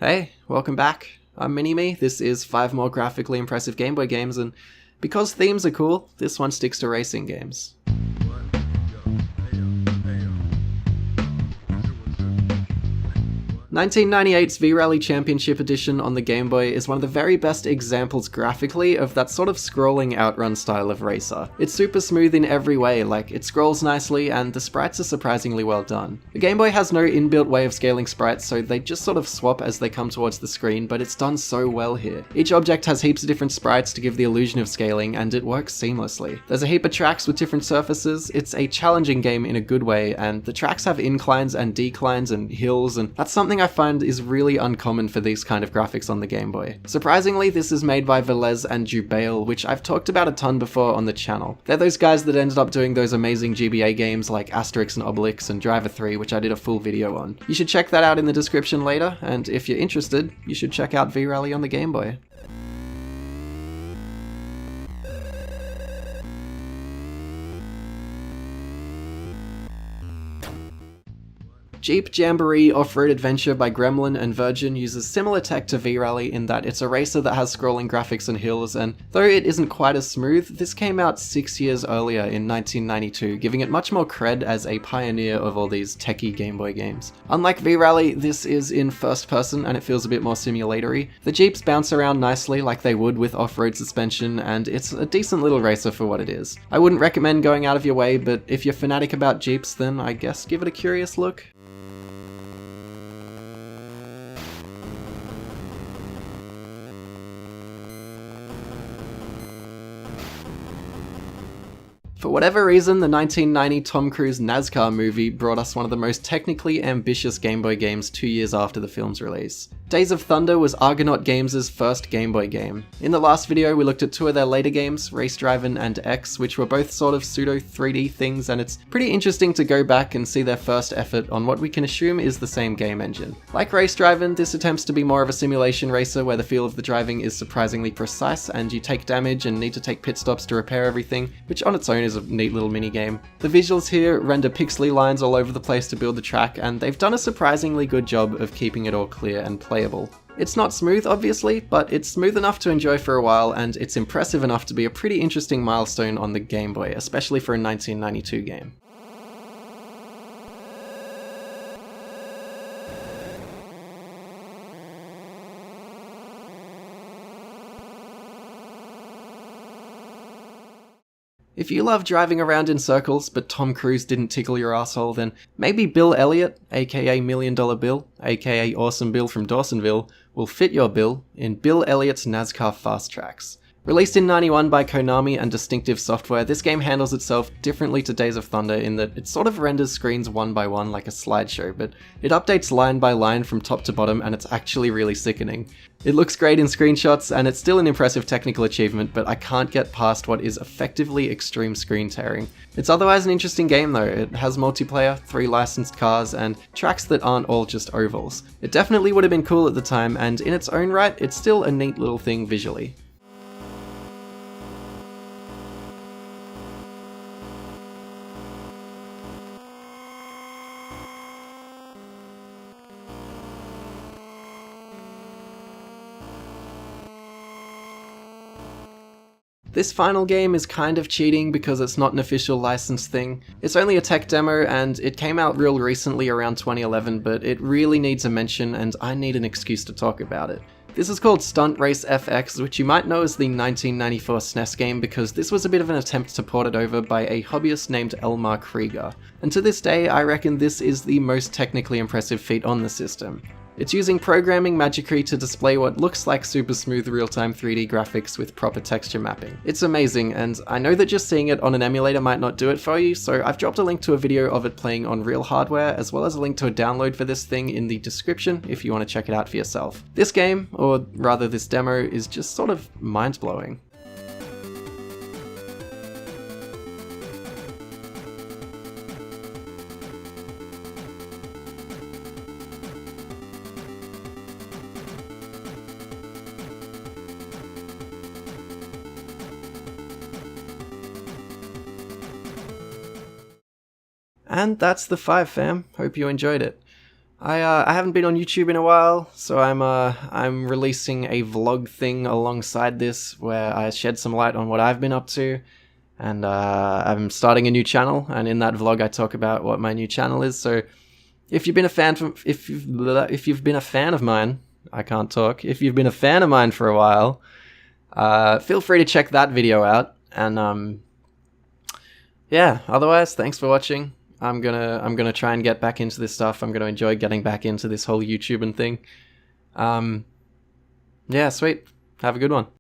Hey, welcome back. I'm Minimme. This is 5 more graphically impressive Game Boy games, and because themes are cool, this one sticks to racing games. 1998's V-Rally Championship Edition on the Game Boy is one of the very best examples graphically of that sort of scrolling outrun style of racer. It's super smooth in every way, like it scrolls nicely and the sprites are surprisingly well done. The Game Boy has no inbuilt way of scaling sprites, so they just sort of swap as they come towards the screen, but it's done so well here. Each object has heaps of different sprites to give the illusion of scaling, and it works seamlessly. There's a heap of tracks with different surfaces. It's a challenging game in a good way, and the tracks have inclines and declines and hills, and that's something I find is really uncommon for these kind of graphics on the Game Boy. Surprisingly, this is made by Velez and Jubail, which I've talked about a ton before on the channel. They're those guys that ended up doing those amazing GBA games like Asterix and Obelix and Driver 3, which I did a full video on. You should check that out in the description later, and if you're interested, you should check out V-Rally on the Game Boy. Jeep Jamboree Off-Road Adventure by Gremlin and Virgin uses similar tech to V-Rally in that it's a racer that has scrolling graphics and hills, and though it isn't quite as smooth, this came out 6 years earlier in 1992, giving it much more cred as a pioneer of all these techie Game Boy games. Unlike V-Rally, this is in first person and it feels a bit more simulatory. The Jeeps bounce around nicely like they would with off-road suspension, and it's a decent little racer for what it is. I wouldn't recommend going out of your way, but if you're fanatic about Jeeps, then I guess give it a curious look. For whatever reason, the 1990 Tom Cruise NASCAR movie brought us one of the most technically ambitious Game Boy games 2 years after the film's release. Days of Thunder was Argonaut Games' first Game Boy game. In the last video, we looked at 2 of their later games, Race Drivin' and X, which were both sort of pseudo 3D things, and it's pretty interesting to go back and see their first effort on what we can assume is the same game engine. Like Race Drivin', this attempts to be more of a simulation racer where the feel of the driving is surprisingly precise and you take damage and need to take pit stops to repair everything, which on its own is a neat little mini game. The visuals here render pixely lines all over the place to build the track, and they've done a surprisingly good job of keeping it all clear and playable. It's not smooth, obviously, but it's smooth enough to enjoy for a while, and it's impressive enough to be a pretty interesting milestone on the Game Boy, especially for a 1992 game. If you love driving around in circles, but Tom Cruise didn't tickle your asshole, then maybe Bill Elliott, aka $1 Million Bill, aka Awesome Bill from Dawsonville, will fit your bill in Bill Elliott's NASCAR Fast Tracks. Released in '91 by Konami and Distinctive Software, this game handles itself differently to Days of Thunder in that it sort of renders screens one by one like a slideshow, but it updates line by line from top to bottom, and it's actually really sickening. It looks great in screenshots, and it's still an impressive technical achievement, but I can't get past what is effectively extreme screen tearing. It's otherwise an interesting game though. It has multiplayer, 3 licensed cars, and tracks that aren't all just ovals. It definitely would have been cool at the time, and in its own right, it's still a neat little thing visually. This final game is kind of cheating because it's not an official licensed thing. It's only a tech demo and it came out real recently around 2011, but it really needs a mention and I need an excuse to talk about it. This is called Stunt Race FX, which you might know as the 1994 SNES game because this was a bit of an attempt to port it over by a hobbyist named Elmar Krieger. And to this day, I reckon this is the most technically impressive feat on the system. It's using programming magicry to display what looks like super smooth real-time 3D graphics with proper texture mapping. It's amazing, and I know that just seeing it on an emulator might not do it for you, so I've dropped a link to a video of it playing on real hardware, as well as a link to a download for this thing in the description if you want to check it out for yourself. This game, or rather this demo, is just sort of mind-blowing. And that's the 5, fam. Hope you enjoyed it. I haven't been on YouTube in a while, so I'm releasing a vlog thing alongside this where I shed some light on what I've been up to, and I'm starting a new channel, and in that vlog I talk about what my new channel is. So if you've been a fan if you've been a fan of mine, I can't talk. If you've been a fan of mine for a while, feel free to check that video out. And yeah, otherwise, thanks for watching. I'm gonna try and get back into this stuff. I'm gonna enjoy getting back into this whole YouTube and thing. Yeah, sweet. Have a good one.